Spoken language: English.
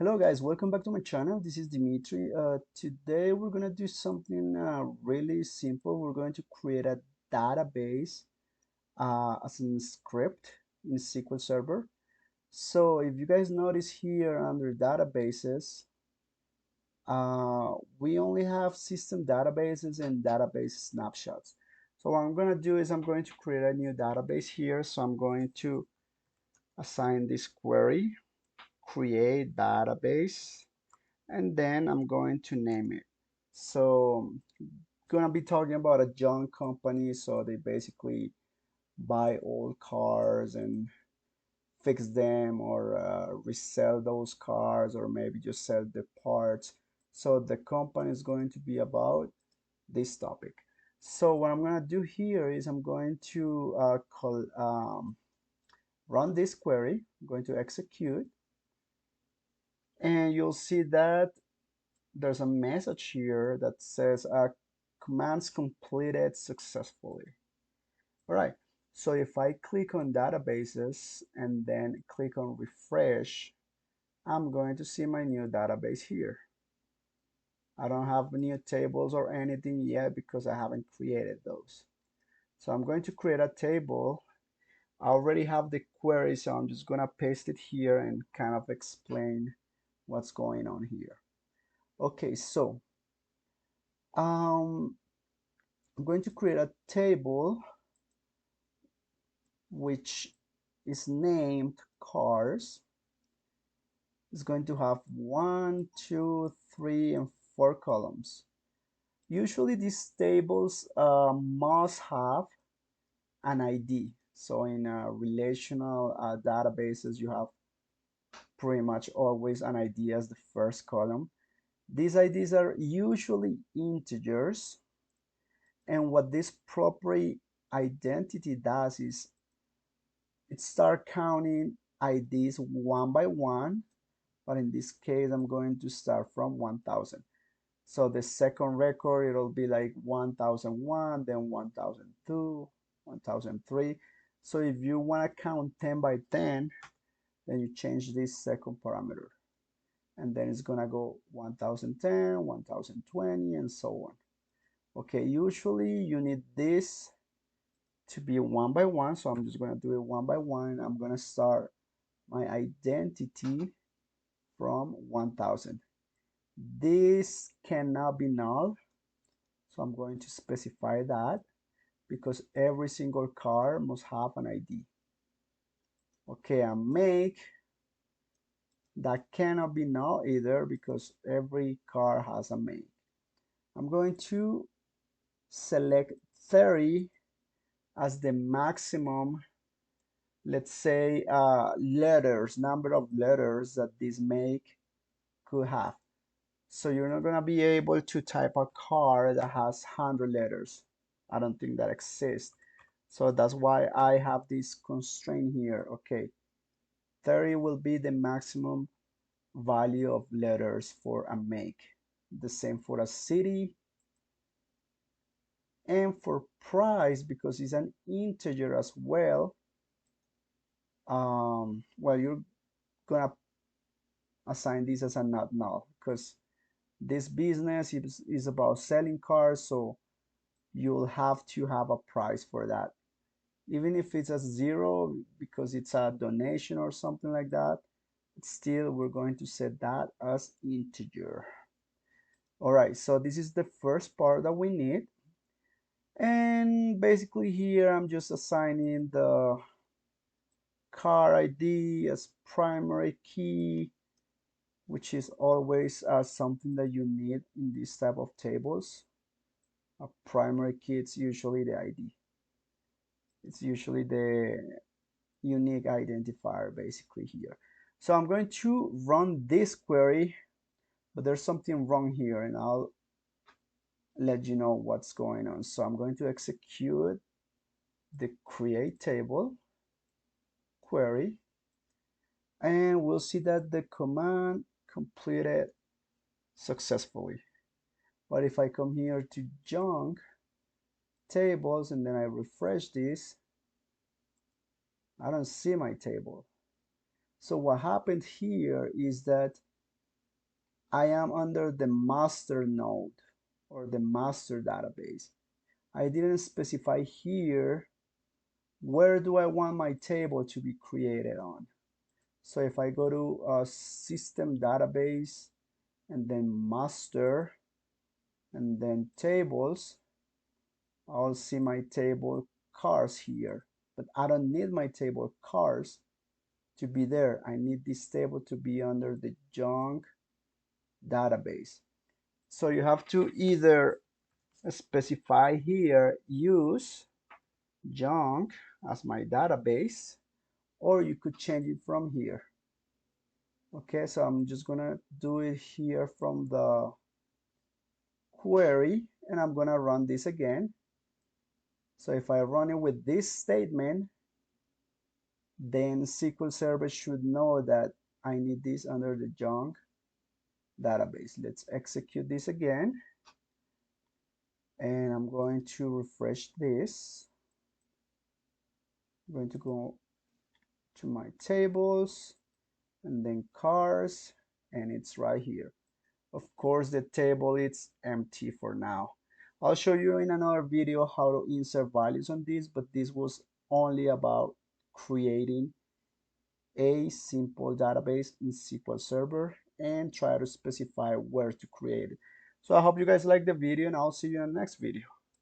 Hello guys, welcome back to my channel. This is Dimitri. Today we're gonna do something really simple. We're going to create a database as a script in SQL Server. So if you guys notice here under databases, we only have system databases and database snapshots. So what I'm gonna do is I'm going to create a new database here. So I'm going to assign this query, create database, and then I'm going to name it. So gonna be talking about a junk company, so they basically buy old cars and fix them or resell those cars or maybe just sell the parts. So the company is going to be about this topic. So what I'm gonna do here is I'm going to run this query. I'm going to execute, and you'll see that there's a message here that says commands completed successfully. All right, so if I click on databases and then click on refresh, I'm going to see my new database here. I don't have new tables or anything yet because I haven't created those. So I'm going to create a table. I already have the query, so I'm just gonna paste it here and kind of explain what's going on here. Okay, so um, I'm going to create a table which is named cars. It's going to have 1, 2, 3, and 4 columns. Usually these tables must have an ID. So in relational databases, you have pretty much always an ID as the first column. These IDs are usually integers, and what this property identity does is it start counting IDs one by one, but in this case, I'm going to start from 1000. So the second record, it'll be like 1001, then 1002, 1003. So if you want to count 10 by 10, then you change this second parameter. And then it's going to go 1010, 1020, and so on. Okay, usually you need this to be one by one. So I'm just going to do it one by one. I'm going to start my identity from 1000. This cannot be null, so I'm going to specify that because every single car must have an ID. Okay, and make, that cannot be null either because every car has a make. I'm going to select 30 as the maximum, let's say, number of letters that this make could have. So you're not going to be able to type a car that has 100 letters. I don't think that exists. So that's why I have this constraint here. Okay, 30 will be the maximum value of letters for a make. The same for a city. And for price, because it's an integer as well, well, you're gonna assign this as a not null because this business is about selling cars, so you'll have to have a price for that. Even if it's a zero because it's a donation or something like that, still we're going to set that as integer. All right, so this is the first part that we need. And basically here I'm just assigning the car ID as primary key, which is always something that you need in this type of tables. A primary key, it's usually the ID. It's usually the unique identifier basically here. So I'm going to run this query, but there's something wrong here and I'll let you know what's going on. So I'm going to execute the create table query, and we'll see that the command completed successfully. But if I come here to junk tables and then I refresh this, I don't see my table. So what happened here is that I am under the master node or the master database. I didn't specify here where do I want my table to be created on. So if I go to system database and then master and then tables, I'll see my table cars here, but I don't need my table cars to be there. I need this table to be under the junk database. So you have to either specify here use junk as my database, or you could change it from here. Okay, so I'm just gonna do it here from the query, and I'm gonna run this again. So if I run it with this statement, then SQL Server should know that I need this under the junk database. Let's execute this again, and I'm going to refresh this. I'm going to go to my tables and then cars, and it's right here. Of course, the table is empty for now. I'll show you in another video how to insert values on this, but this was only about creating a simple database in SQL Server and try to specify where to create it. So I hope you guys like the video, and I'll see you in the next video.